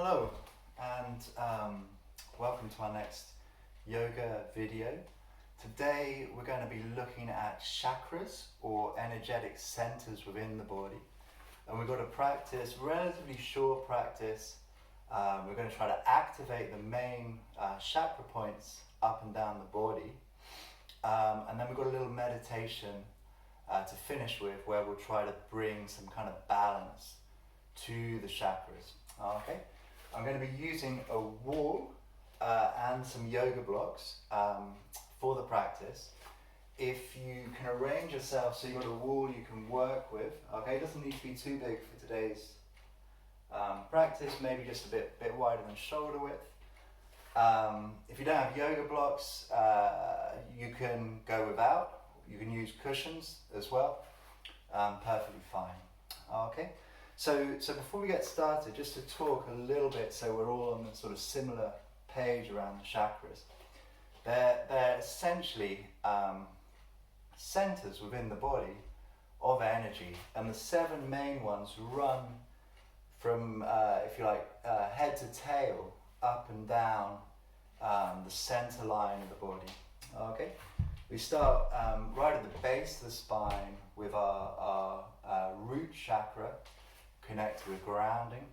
Hello and welcome to our next yoga video. Today we're going to be looking at chakras or energetic centers within the body, and we've got a practice, relatively short practice. We're going to try to activate the main chakra points up and down the body, and then we've got a little meditation to finish with, where we'll try to bring some kind of balance to the chakras. Okay, I'm going to be using a wall and some yoga blocks for the practice. If you can arrange yourself so you've got a wall you can work with, okay, it doesn't need to be too big for today's practice, maybe just a bit wider than shoulder width. If you don't have yoga blocks, you can go without. You can use cushions as well, perfectly fine. Okay. So before we get started, just to talk a little bit so we're all on the sort of similar page around the chakras. They're essentially centers within the body of energy, and the 7 main ones run from, if you like, head to tail, up and down the center line of the body. Okay, we start right at the base of the spine with our root chakra, connected with grounding.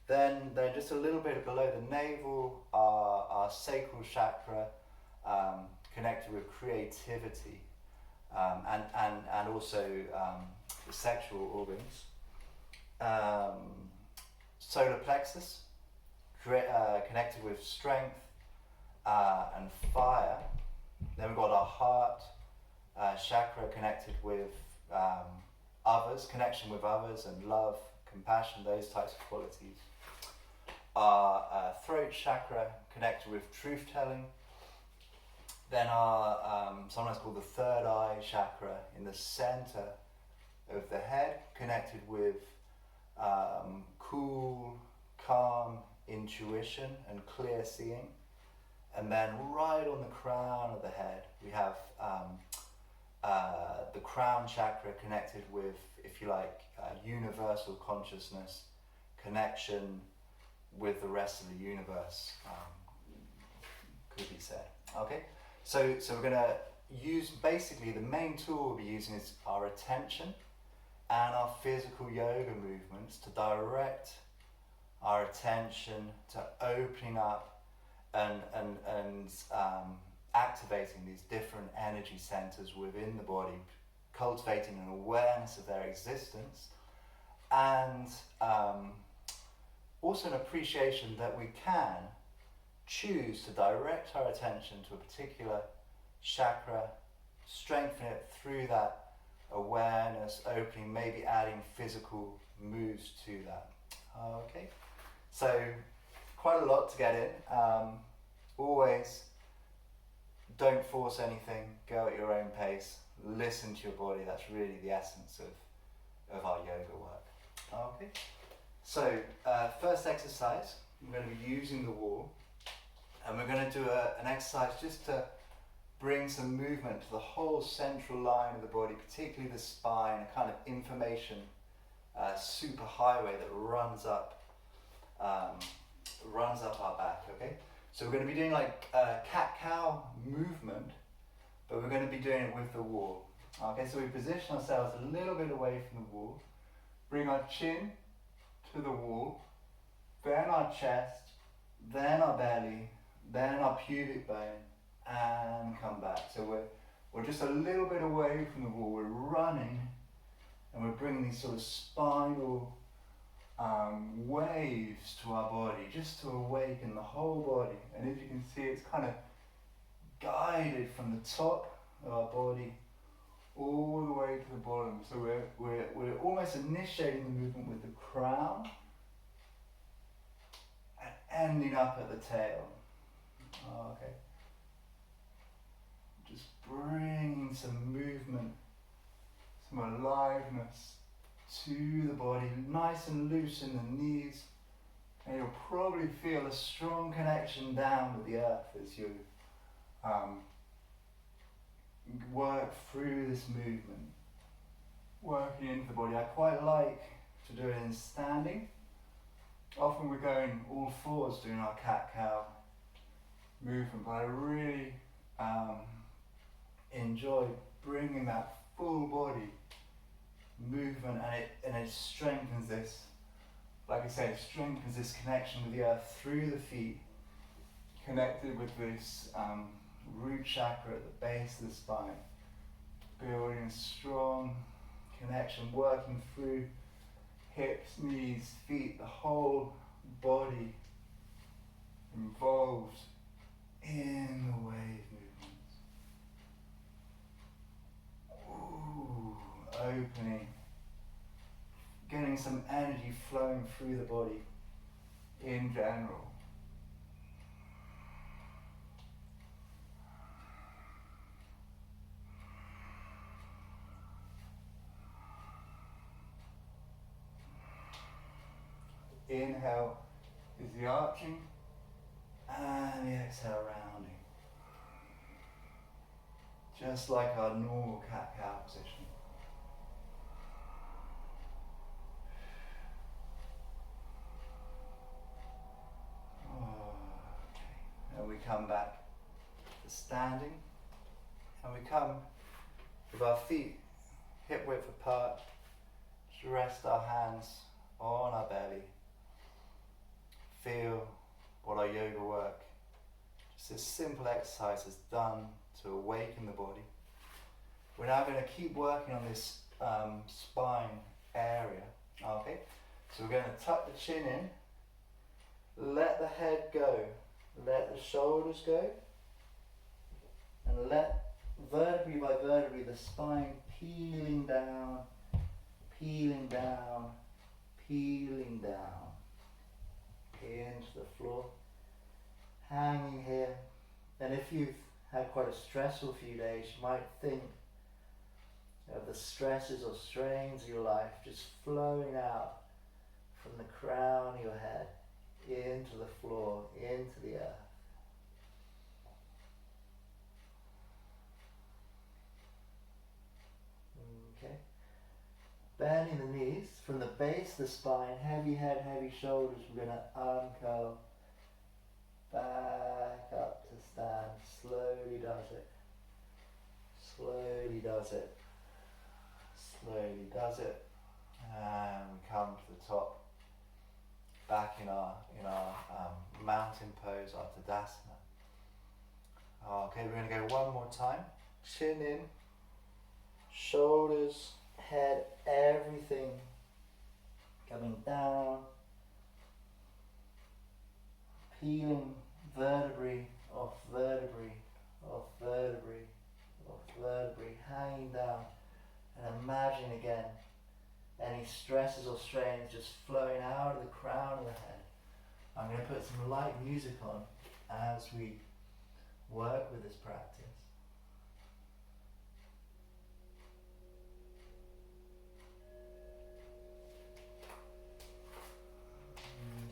Then just a little bit below the navel, our sacral chakra, connected with creativity, and also the sexual organs. Solar plexus, connected with strength and fire. Then we've got our heart chakra, connected with connection with others and love, compassion, those types of qualities. Our throat chakra, connected with truth telling. Then our sometimes called the third eye chakra, in the center of the head, connected with cool, calm intuition and clear seeing. And then right on the crown of the head, we have the crown chakra, connected with, if you like, universal consciousness, connection with the rest of the universe, could be said. Okay, so we're going to use, basically the main tool we'll be using is our attention and our physical yoga movements to direct our attention to opening up and activating these different energy centers within the body, cultivating an awareness of their existence, and also an appreciation that we can choose to direct our attention to a particular chakra, strengthen it through that awareness, opening, maybe adding physical moves to that. Okay, so quite a lot to get in. Always don't force anything, go at your own pace, listen to your body. That's really the essence of our yoga work. Okay, so first exercise, I'm going to be using the wall, and we're going to do an exercise just to bring some movement to the whole central line of the body, particularly the spine, a kind of information superhighway that runs up our back. Okay, so we're going to be doing like a cat-cow movement, but we're going to be doing it with the wall. Okay, so we position ourselves a little bit away from the wall, bring our chin to the wall, then our chest, then our belly, then our pubic bone, and come back. So we're just a little bit away from the wall, we're running, and we're bringing these sort of spinal waves to our body, just to awaken the whole body. And as you can see, it's kind of guided from the top of our body all the way to the bottom. So we're almost initiating the movement with the crown and ending up at the tail. Okay, just bringing some movement, some aliveness to the body, nice and loose in the knees, and you'll probably feel a strong connection down with the earth as you work through this movement, working into the body. I quite like to do it in standing, Often we're going all fours doing our cat-cow movement, but I really enjoy bringing that full body movement, and it strengthens this, like I say, it strengthens this connection with the earth through the feet, connected with this root chakra at the base of the spine, building a strong connection, working through hips, knees, feet, the whole body involved in the wave movements. Ooh, opening, getting some energy flowing through the body in general. Inhale is the arching, and the exhale rounding. Just like our normal cat-cow position. Okay. And we come back to standing, and we come with our feet hip width apart, just rest our hands on our belly. Feel what our yoga work, just this simple exercise, has done to awaken the body. We're now going to keep working on this spine area. Okay, so we're going to tuck the chin in, let the head go, let the shoulders go, and let vertebrae by vertebrae the spine peeling down, peeling down, peeling down into the floor, hanging here. And if you've had quite a stressful few days, you might think of the stresses or strains of your life just flowing out from the crown of your head into the floor, into the earth. Okay. Bending the knees from the base of the spine, heavy head, heavy shoulders. We're going to uncurl back up to stand. Slowly does it. Slowly does it. Slowly does it. And we come to the top. Back in our mountain pose, our Tadasana. Okay, we're going to go one more time. Chin in, shoulders, head, everything coming down, peeling vertebrae off vertebrae, off vertebrae, off vertebrae, hanging down, and imagine again any stresses or strains just flowing out of the crown of the head. I'm going to put some light music on as we work with this practice.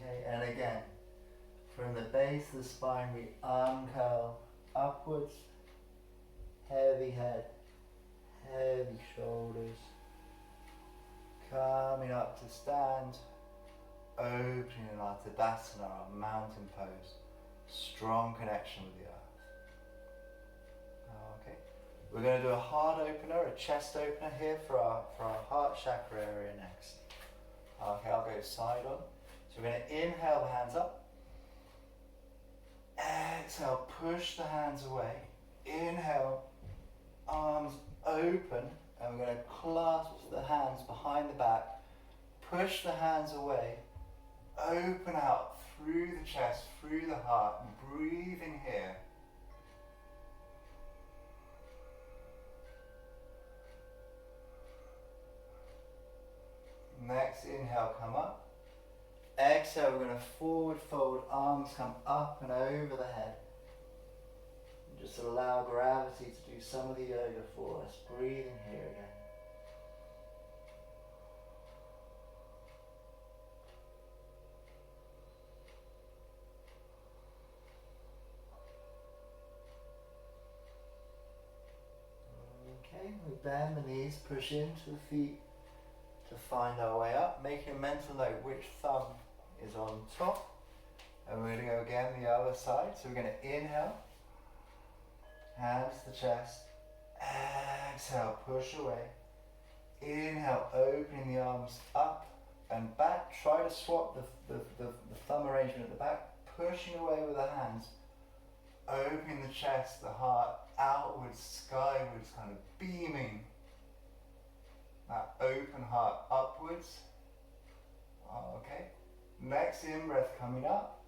Okay, and again, from the base of the spine we uncurl upwards, heavy head, heavy shoulders, coming up to stand, opening our Tadasana, our mountain pose, strong connection with the earth. Okay, we're going to do a heart opener, a chest opener here for our heart chakra area next. Okay, I'll go side on. So we're going to inhale the hands up, exhale, push the hands away, inhale, arms open, and we're going to clasp the hands behind the back, push the hands away, open out through the chest, through the heart, and breathing here. Next inhale, come up. Exhale, we're going to forward fold, arms come up and over the head. And just allow gravity to do some of the yoga for us. Breathing here again. Okay, we bend the knees, push into the feet to find our way up, making a mental note which thumb is on top. And we're going to go again the other side. So we're going to inhale, hands to the chest. Exhale, push away. Inhale, opening the arms up and back. Try to swap the thumb arrangement at the back, pushing away with the hands. Opening the chest, the heart outwards, skywards, kind of beaming. That open heart upwards. Okay. Next in breath coming up.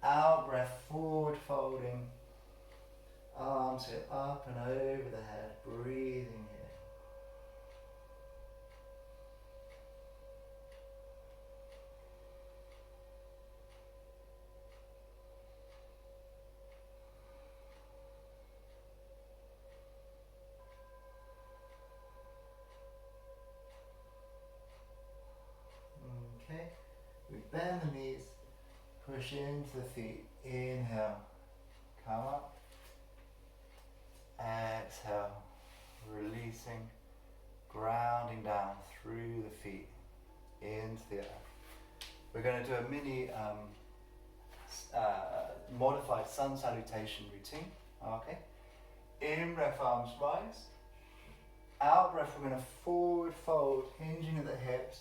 Out breath, forward folding. Arms go up and over the head, breathing here. Okay, we bend the knees, push into the feet, inhale, come up. Exhale, releasing, grounding down through the feet into the earth. We're going to do a mini modified sun salutation routine. Okay. In breath, arms rise. Out breath, we're going to forward fold, hinging at the hips.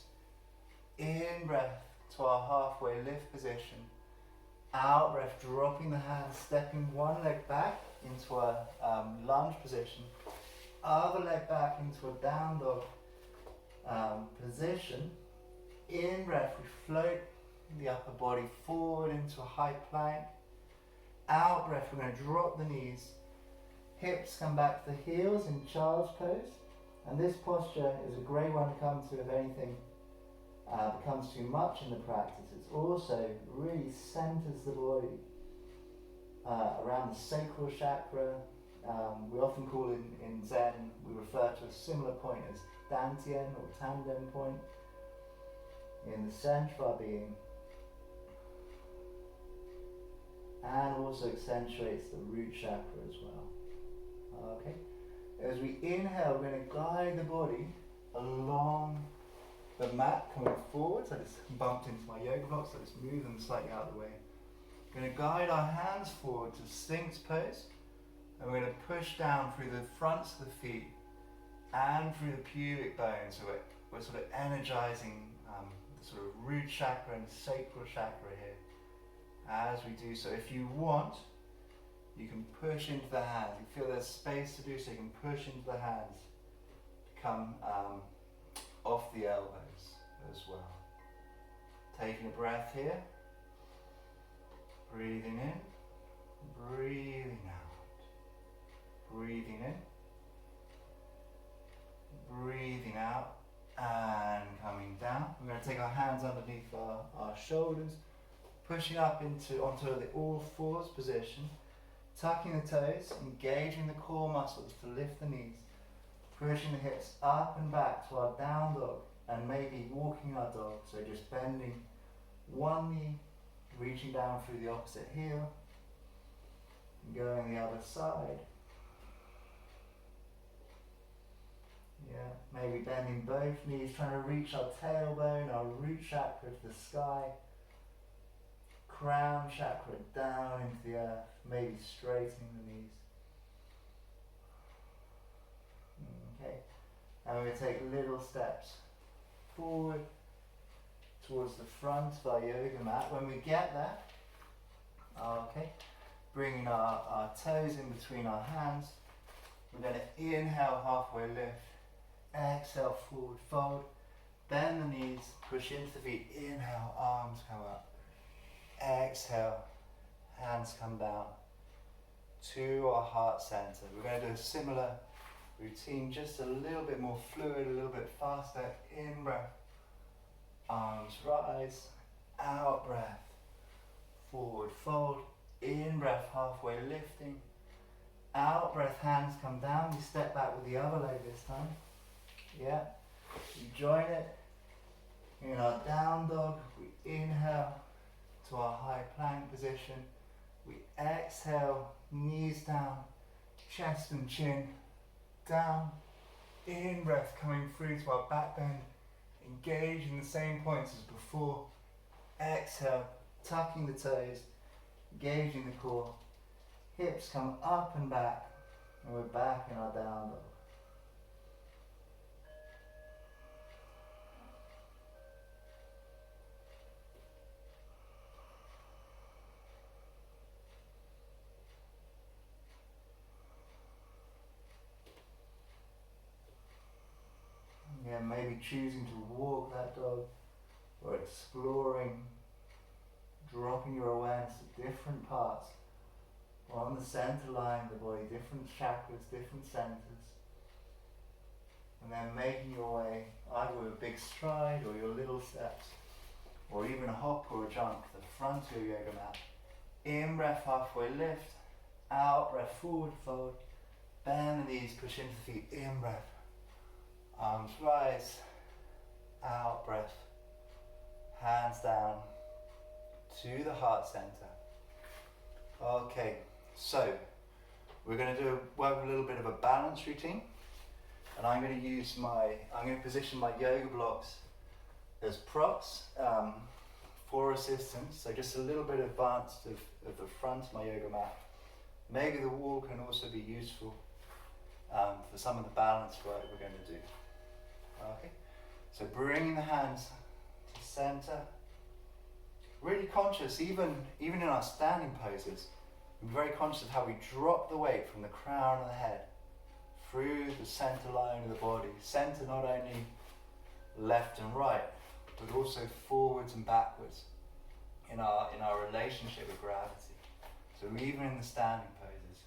In breath to our halfway lift position. Out breath, dropping the hands, stepping one leg back into a lunge position, other leg back into a down dog position. In breath, we float the upper body forward into a high plank. Out breath, we're going to drop the knees, hips come back to the heels in child's pose. And this posture is a great one to come to if anything becomes too much in the practice. It also really centers the body around the sacral chakra. We often call in Zen, we refer to a similar point as Dantian or Tanden point in the center of our being, and also accentuates the root chakra as well. Okay, as we inhale, we're going to guide the body along the mat coming forward. So I just bumped into my yoga blocks, so just move them slightly out of the way. We're going to guide our hands forward to Sphinx pose, and we're going to push down through the fronts of the feet and through the pubic bone. So we're sort of energizing the sort of root chakra and sacral chakra here as we do so. If you want, you can push into the hands. You feel there's space to do so, you can push into the hands to come off the elbows as well. Taking a breath here. Breathing in, breathing out. Breathing in, breathing out, and coming down. We're going to take our hands underneath our shoulders, pushing up onto the all fours position, tucking the toes, engaging the core muscles to lift the knees, pushing the hips up and back to our down dog, and maybe walking our dog, so just bending one knee, reaching down through the opposite heel, going the other side. Yeah, maybe bending both knees, trying to reach our tailbone, our root chakra to the sky, crown chakra down into the earth, maybe straightening the knees. Okay, and we're going to take little steps forward towards the front of our yoga mat. When we get there, okay, bringing our toes in between our hands, we're going to inhale, halfway lift, exhale, forward fold, bend the knees, push into the feet, inhale, arms come up, exhale, hands come down to our heart center. We're going to do a similar routine, just a little bit more fluid, a little bit faster. In breath, arms rise, out breath, forward fold, in breath, halfway lifting, out breath, hands come down, we step back with the other leg this time. Yeah, we join it in our down dog, we inhale to our high plank position, we exhale, knees down, chest and chin down, in breath coming through to our back bend, engage in the same points as before, Exhale, tucking the toes, engaging the core. Hips come up and back, and we're back in our down dog. Yeah, maybe choosing to walk that dog, or exploring, dropping your awareness to different parts, or on the center line of the body, different chakras, different centers. And then making your way either with a big stride or your little steps, or even a hop or a jump to the front of your yoga mat. In breath, halfway lift, out breath, forward fold, bend the knees, push into the feet, in breath. Arms rise, out breath, hands down to the heart center. Okay, so we're going to work a little bit of a balance routine, and I'm going to position my yoga blocks as props for assistance, so just a little bit advanced of the front of my yoga mat. Maybe the wall can also be useful for some of the balance work we're going to do. Okay, so bringing the hands to center, really conscious, even in our standing poses, we're very conscious of how we drop the weight from the crown of the head through the center line of the body. Center not only left and right, but also forwards and backwards in our relationship with gravity. So even in the standing poses,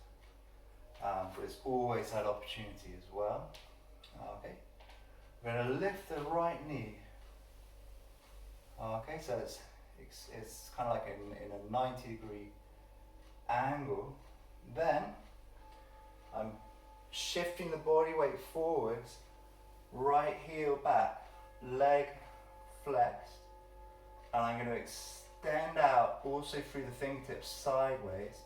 there's always that opportunity as well. Okay. We're going to lift the right knee. Okay, so it's kind of like in a 90-degree angle. Then I'm shifting the body weight forwards, right heel back, leg flexed, and I'm going to extend out also through the fingertips sideways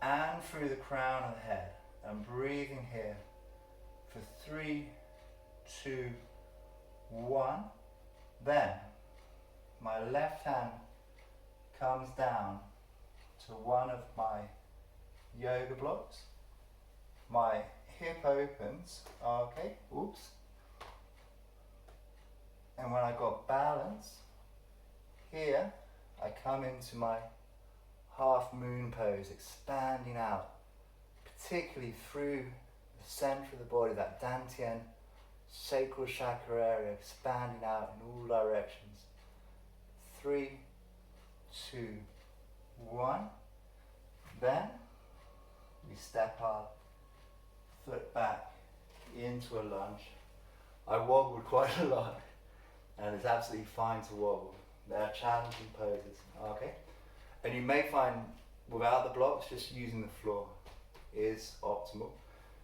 and through the crown of the head. I'm breathing here for 3, 2, 1. Then my left hand comes down to one of my yoga blocks. My hip opens, okay, oops. And when I got balance, here I come into my half moon pose, expanding out, particularly through the center of the body, that dantian, sacral chakra area, expanding out in all directions. 3, 2, 1. Then we step our foot back into a lunge. I wobbled quite a lot, and it's absolutely fine to wobble. They're challenging poses, okay? And you may find without the blocks, just using the floor is optimal.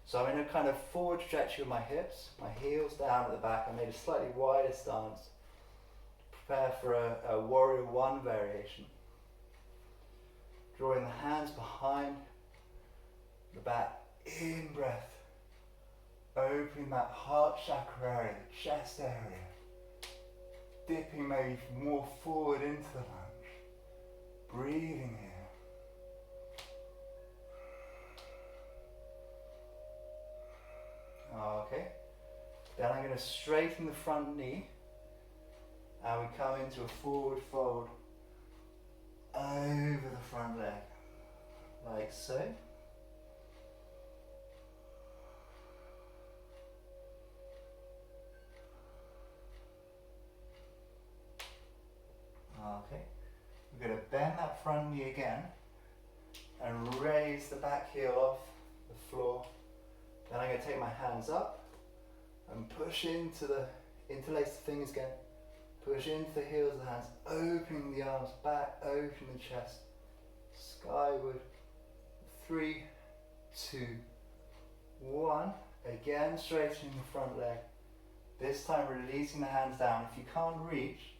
So I'm in a kind of forward trajectory with my hips, my heels down at the back. I made a slightly wider stance. Prepare for a warrior one variation. Drawing the hands behind the back, in breath. Opening that heart chakra area, the chest area. Dipping maybe more forward into the lunge. Breathing here. Okay, then I'm going to straighten the front knee, and we come into a forward fold over the front leg, like so. Okay, we're going to bend that front knee again, and raise the back heel off the floor. Then I'm going to take my hands up and push into interlace the fingers again, push into the heels of the hands, opening the arms back, open the chest, skyward. 3, 2, 1. Again, straightening the front leg. This time releasing the hands down. If you can't reach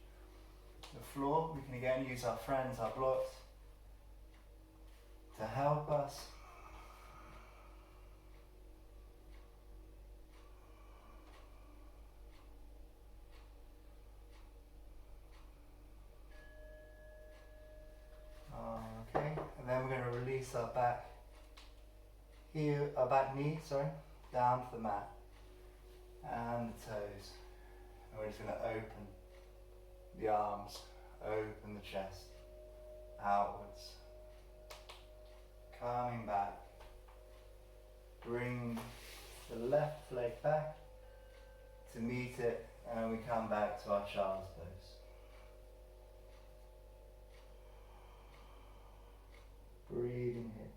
the floor, we can again use our friends, our blocks, to help us. release our back heel, our back knee, sorry, down to the mat. And the toes. And we're just going to open the arms, open the chest, outwards. Coming back. Bring the left leg back to meet it, and we come back to our child's pose. Breathing here.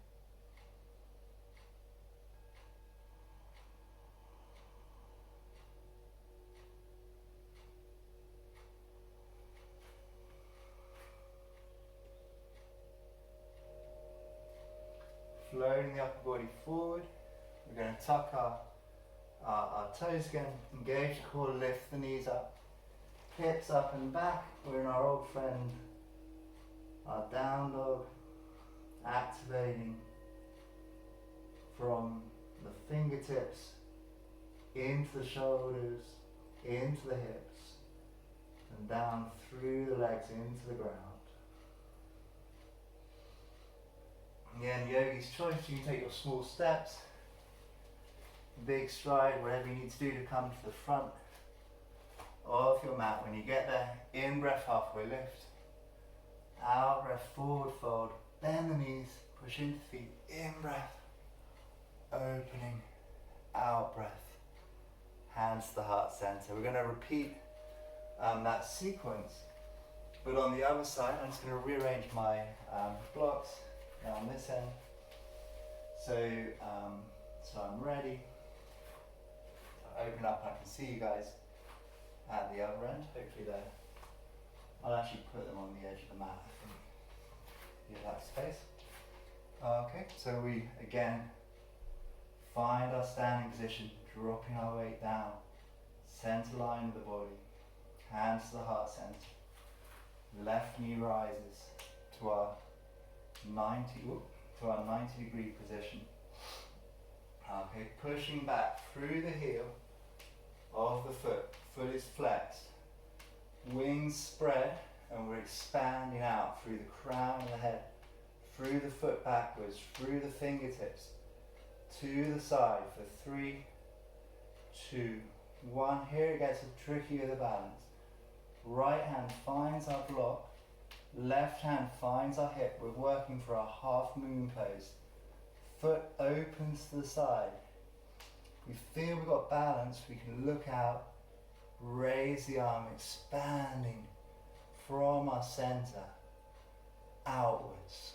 Floating the upper body forward. We're going to tuck our toes again, engage the core, lift the knees up, hips up and back. We're in our old friend, our down dog, activating from the fingertips into the shoulders, into the hips, and down through the legs into the ground. Again, yogi's choice, you can take your small steps, big stride, whatever you need to do to come to the front of your mat. When you get there, in breath, halfway lift, out breath, forward fold, bend the knees, push into the feet, in breath, opening, out breath, hands to the heart center. We're going to repeat that sequence, but on the other side, I'm just going to rearrange my blocks on this end, so I'm ready. Open up, I can see you guys at the other end. Hopefully there. I'll actually put them on the edge of the mat, I think. Give that space. Okay, so we again find our standing position, dropping our weight down, center line of the body, hands to the heart center. Left knee rises to our 90 degree position. Okay, pushing back through the heel of the foot. Foot is flexed. Wings spread, and we're expanding out through the crown of the head, through the foot backwards, through the fingertips, to the side for 3, 2, 1. Here it gets tricky with the balance. Right hand finds our block. Left hand finds our hip. We're working for our half moon pose. Foot opens to the side. We feel we've got balance. We can look out, raise the arm, expanding from our center outwards.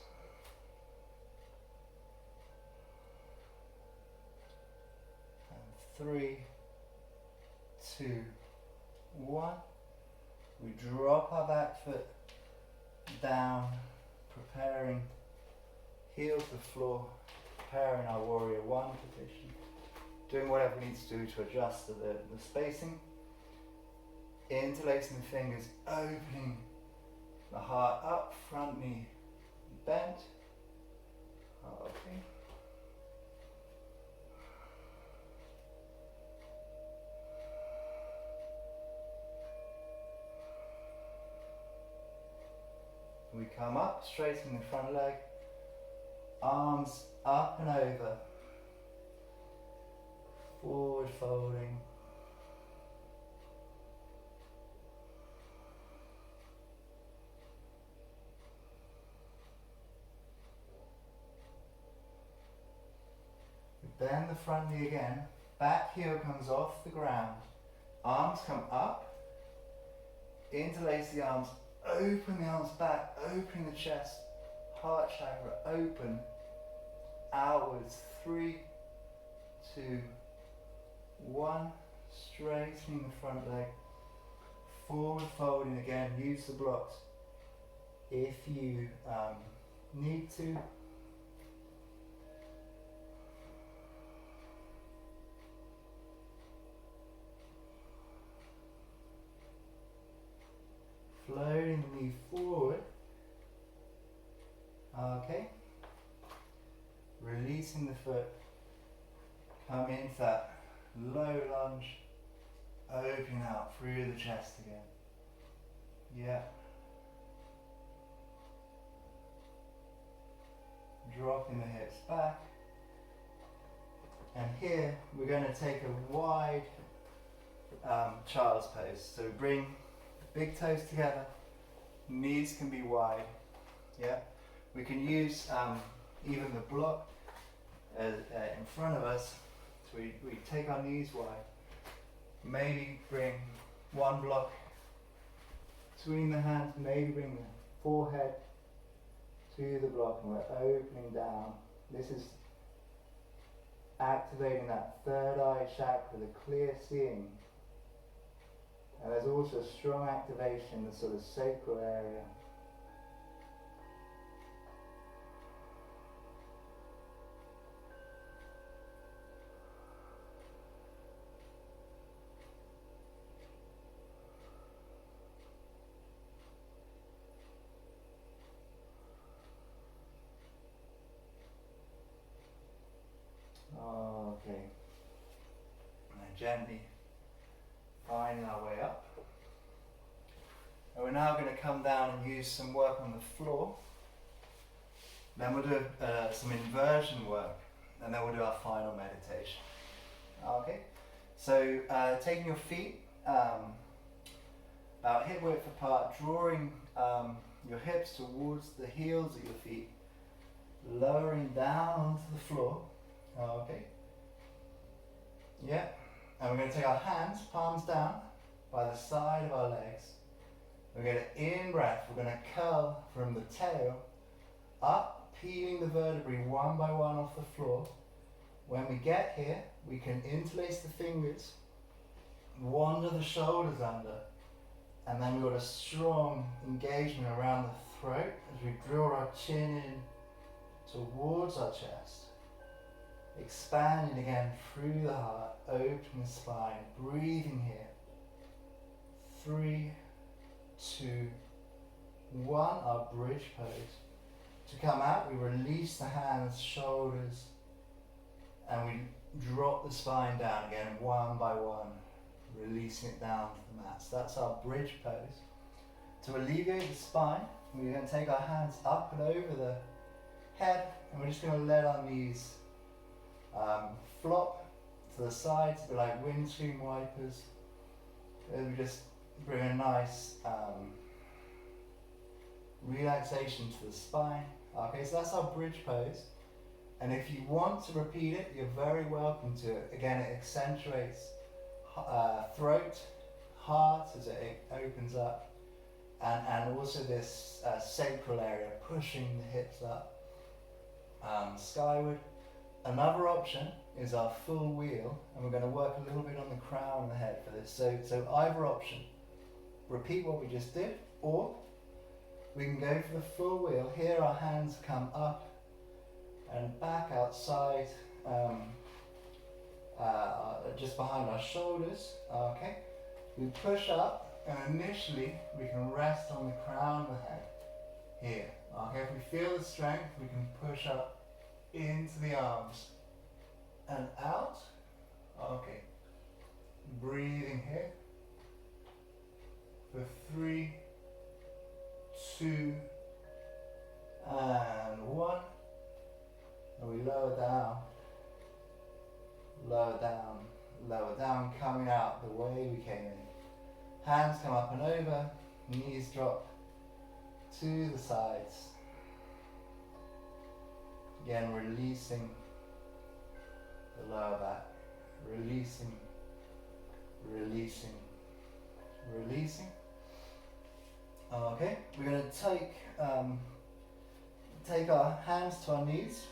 And 3, 2, 1. We drop our back foot down, preparing heel to the floor, preparing our warrior one position, doing whatever we need to do to adjust to the spacing, interlacing the fingers, opening the heart up, front knee bent. Okay. We come up, straightening the front leg, arms up and over, forward folding. We bend the front knee again, back heel comes off the ground, arms come up, interlace the arms, open the arms back, opening the chest, heart chakra open, outwards, 3, 2, 1, straightening the front leg, forward folding again, use the blocks if you need to. Floating the knee forward. Okay. Releasing the foot. Come into that low lunge. Opening out through the chest again. Yeah. dropping the hips back. And here we're going to take a wide child's pose. So bring the big toes together, knees can be wide. Yeah, we can use even the block in front of us. So we take our knees wide. Maybe bring one block between the hands, maybe bring the forehead to the block, and we're opening down. This is activating that third eye chakra, the clear seeing. And there's also a strong activation in the sort of sacral area. Okay. And gently finding our way up. And we're now going to come down and use some work on the floor. Then we'll do some inversion work, and then we'll do our final meditation. Okay? So taking your feet about hip width apart, drawing your hips towards the heels of your feet, lowering down onto the floor. Okay. Yeah. And we're going to take our hands, palms down, by the side of our legs. We're going to in-breath, we're going to curl from the tail up, peeling the vertebrae one by one off the floor. When we get here, we can interlace the fingers, wander the shoulders under, and then we've got a strong engagement around the throat as we draw our chin in towards our chest. Expanding again through the heart, opening the spine, breathing here. 3, 2, 1, our bridge pose. To come out, we release the hands, shoulders, and we drop the spine down again, one by one, releasing it down to the mat. So that's our bridge pose. To alleviate the spine, we're going to take our hands up and over the head, and we're just going to let our knees flop to the sides, a bit like windscreen wipers. And we just bring a nice relaxation to the spine. Okay, so that's our bridge pose. And if you want to repeat it, you're very welcome to it. Again, it accentuates throat, heart as it opens up, and also this sacral area, pushing the hips up skyward. Another option is our full wheel, and we're going to work a little bit on the crown and the head for this. So either option, repeat what we just did, or we can go for the full wheel. Here our hands come up and back outside, just behind our shoulders. Okay, we push up, and initially we can rest on the crown of the head here. Okay, if we feel the strength, we can push up into the arms and out. Okay, breathing here for 3, 2, and 1. And we lower down, lower down, lower down, coming out the way we came in. Hands come up and over, knees drop to the sides. Again, releasing the lower back, releasing, releasing, releasing. Okay, we're going to take our hands to our knees,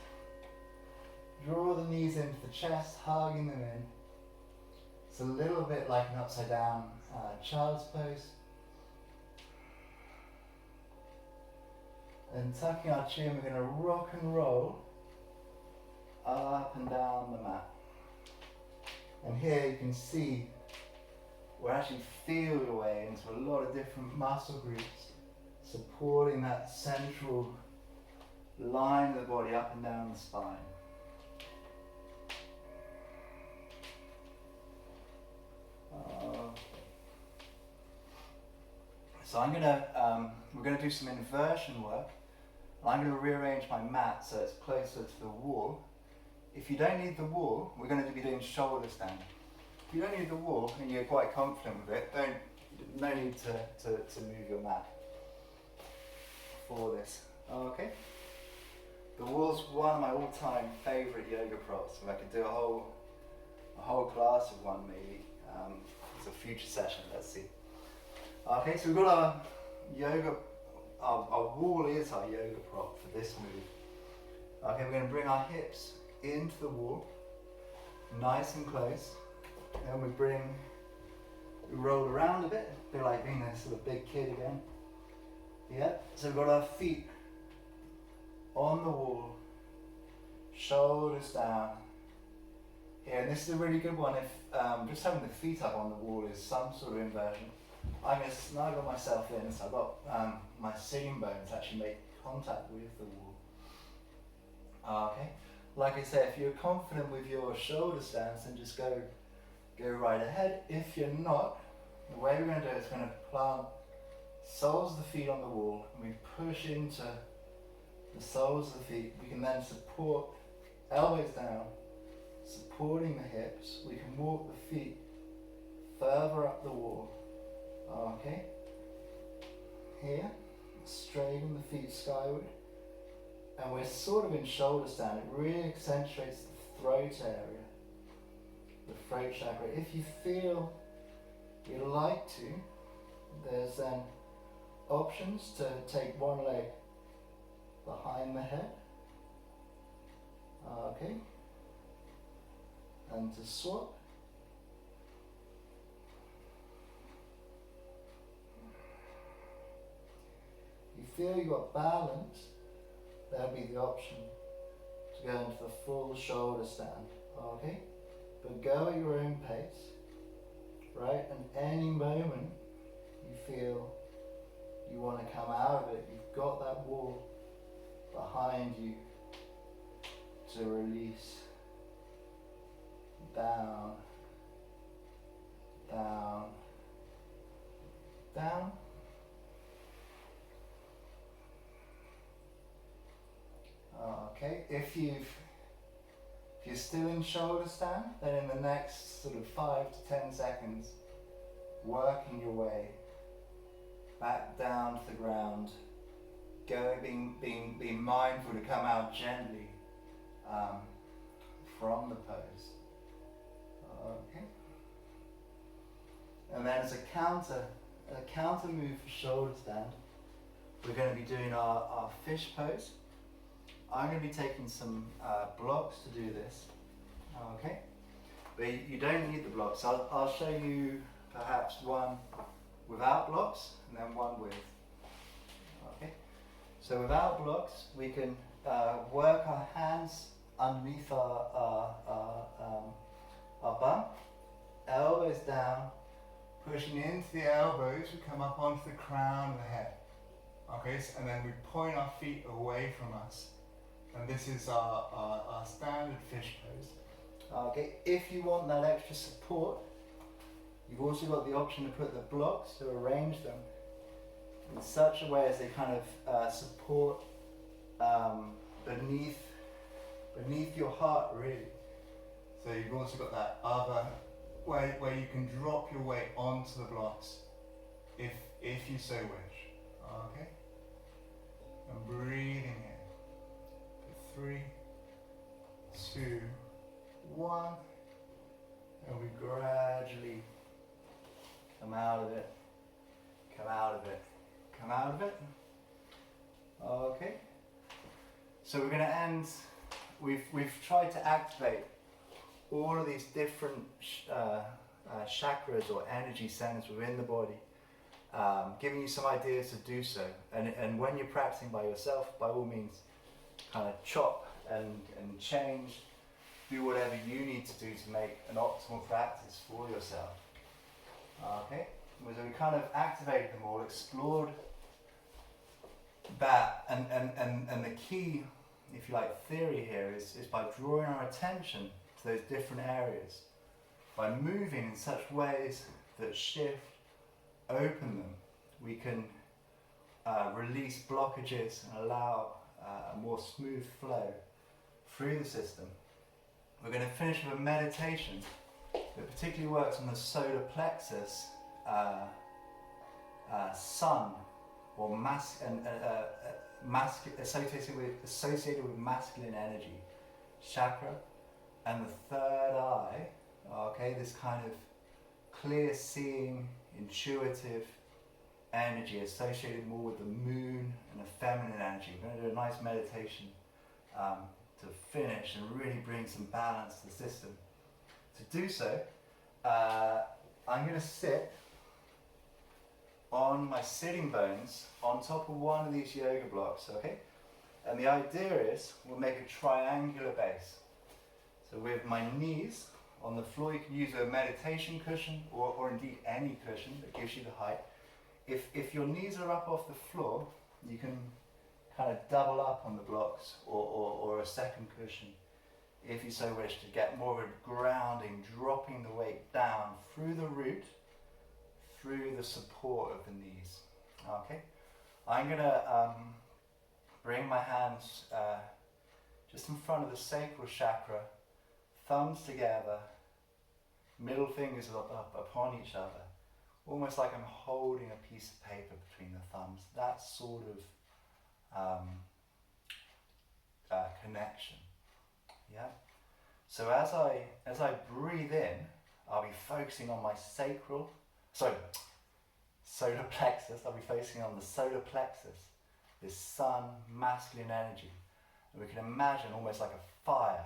draw the knees into the chest, hugging them in. It's a little bit like an upside down child's pose. And tucking our chin, we're going to rock and roll up and down the mat. And here you can see we're actually feel your way into a lot of different muscle groups, supporting that central line of the body up and down the spine. So we're going to do some inversion work. And I'm going to rearrange my mat so it's closer to the wall. If you don't need the wall, we're going to be doing shoulder stand. If you don't need the wall and you're quite confident with it, no need to move your mat for this. Okay? The wall's one of my all-time favourite yoga props. If I could do a whole class of one maybe. It's a future session, let's see. Okay, so we've got our yoga, our wall is our yoga prop for this move. Okay, we're going to bring our hips into the wall, nice and close. Then we roll around a bit like being a sort of big kid again. Yeah, so we've got our feet on the wall, shoulders down. Here, and this is a really good one if just having the feet up on the wall is some sort of inversion. I'm going to snuggle myself in, so I've got my sitting bones actually make contact with the wall. Okay, like I said, if you're confident with your shoulder stance, then just go right ahead. If you're not, the way we're going to do it is going to plant soles of the feet on the wall, and we push into the soles of the feet. We can then support elbows down, supporting the hips. We can walk the feet further up the wall. Okay, here, straighten the feet skyward, and we're sort of in shoulder stand. It really accentuates the throat area, the throat chakra. If you feel you'd like to, there's then options to take one leg behind the head, okay, and to swap. You feel you've got balance, there'll be the option to go into the full shoulder stand, okay? But go at your own pace, right? And any moment you feel you want to come out of it, you've got that wall behind you to release. Down, down, down. Okay, if you're still in shoulder stand, then in the next sort of 5 to 10 seconds, working your way back down to the ground, being mindful to come out gently from the pose. Okay, and then as a counter move for shoulder stand, we're going to be doing our fish pose. I'm going to be taking some blocks to do this, okay? But you don't need the blocks. I'll show you perhaps one without blocks and then one with. Okay? So without blocks, we can work our hands underneath our bum, elbows down, pushing into the elbows, we come up onto the crown of the head. Okay, so, and then we point our feet away from us. And this is our standard fish pose. Okay, if you want that extra support, you've also got the option to put the blocks, to arrange them in such a way as they kind of support beneath your heart, really. So you've also got that other way where you can drop your weight onto the blocks if you so wish. Okay? And breathing in. 3, 2, 1, and we gradually come out of it, come out of it, come out of it. Okay, so we're going to end, we've tried to activate all of these different chakras or energy centers within the body, giving you some ideas to do so, and when you're practicing by yourself, by all means, kind of chop and change, do whatever you need to do to make an optimal practice for yourself. Okay, so we kind of activated them all, explored that, and the key, if you like, theory here is by drawing our attention to those different areas, by moving in such ways that shift, open them, we can release blockages and allow a more smooth flow through the system. We're going to finish with a meditation that particularly works on the solar plexus, sun, or associated with masculine energy, chakra, and the third eye. Okay, this kind of clear seeing, intuitive energy associated more with the moon and the feminine energy. We're going to do a nice meditation to finish and really bring some balance to the system. To do so, I'm going to sit on my sitting bones on top of one of these yoga blocks, okay? And the idea is we'll make a triangular base. So with my knees on the floor, you can use a meditation cushion or indeed any cushion that gives you the height. If your knees are up off the floor, you can kind of double up on the blocks or a second cushion if you so wish to get more of a grounding, dropping the weight down through the root, through the support of the knees. Okay, I'm going to bring my hands just in front of the sacral chakra, thumbs together, middle fingers up upon each other, almost like I'm holding a piece of paper between the thumbs. That sort of connection. Yeah. So as I breathe in, I'll be focusing on my solar plexus. I'll be focusing on the solar plexus, this sun, masculine energy. And we can imagine almost like a fire,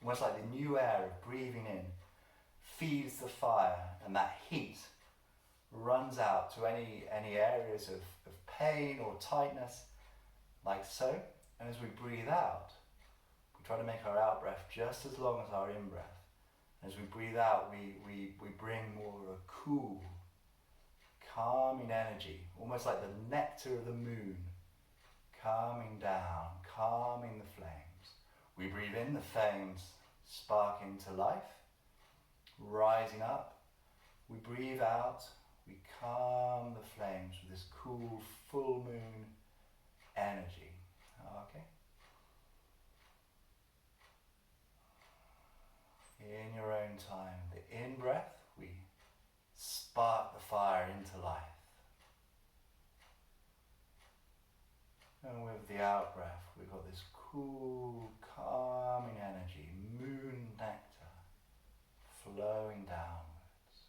almost like the new air of breathing in feeds the fire, and that heat runs out to any areas of pain or tightness, like so. And as we breathe out, we try to make our out breath just as long as our in breath. As we breathe out, we bring more of a cool, calming energy, almost like the nectar of the moon, calming down, calming the flames. We breathe in, the flames spark into life, rising up. We breathe out, we calm the flames with this cool, full moon energy. Okay? In your own time, the in-breath, we spark the fire into life. And with the out-breath, we've got this cool, calming energy, moon nectar, flowing downwards.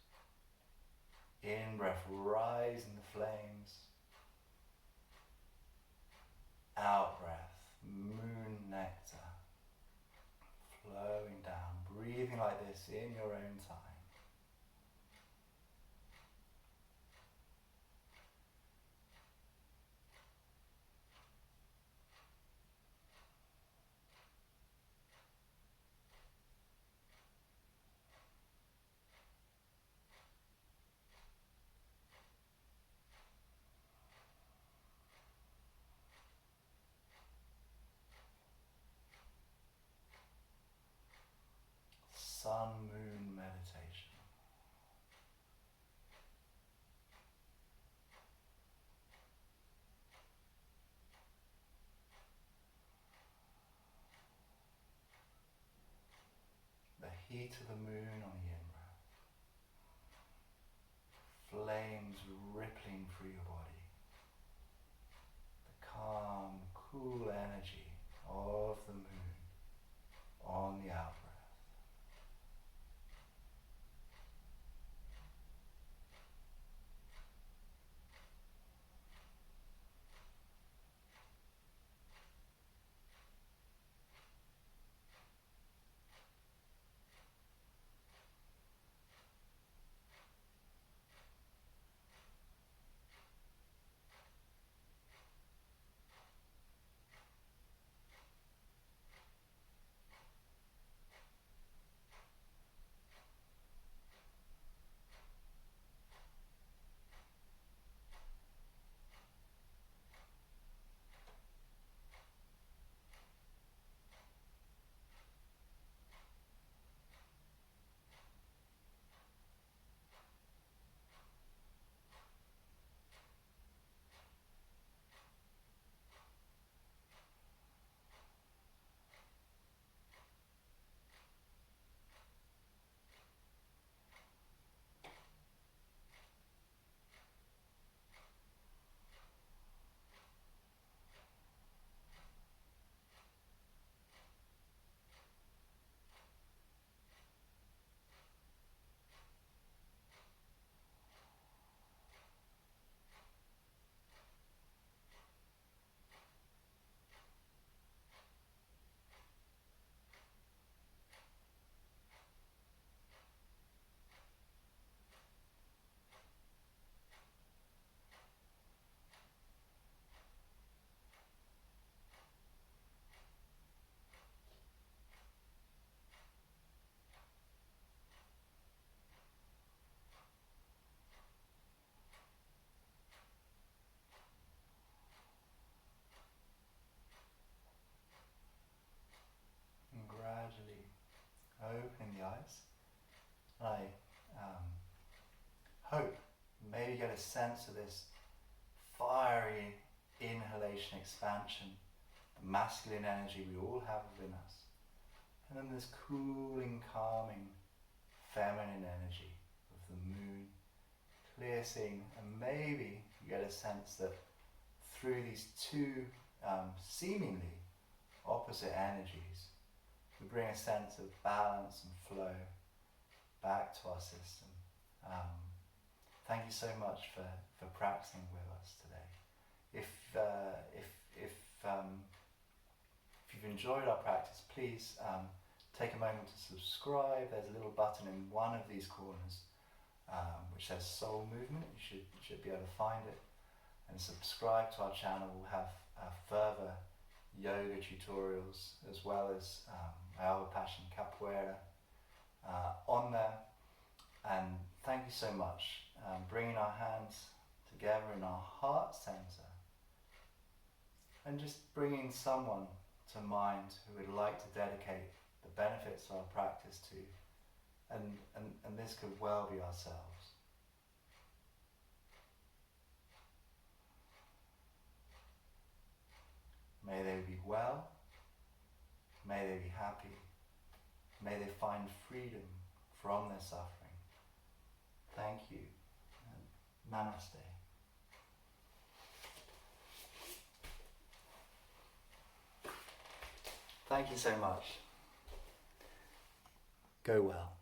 In-breath, rising the flames. Out-breath, moon nectar, flowing down, breathing like this in your own time. Sun-moon meditation. The heat of the moon on the in-breath. Flames rippling through your body. The calm, cool energy of the moon on the out-breath. opening the eyes. And I hope maybe you get a sense of this fiery inhalation expansion, the masculine energy we all have within us. And then this cooling, calming, feminine energy of the moon, clear seeing, and maybe you get a sense that through these two seemingly opposite energies, we bring a sense of balance and flow back to our system. Thank you so much for practicing with us today. If you've enjoyed our practice, please take a moment to subscribe. There's a little button in one of these corners which says Soul Movement. You should be able to find it. And subscribe to our channel. We'll have further yoga tutorials as well as my other passion, capoeira, on there. And thank you so much. Bringing our hands together in our heart center and just bringing someone to mind who would like to dedicate the benefits of our practice to, and this could well be ourselves. May they be well, may they be happy, may they find freedom from their suffering. Thank you, and namaste. Thank you so much. Go well.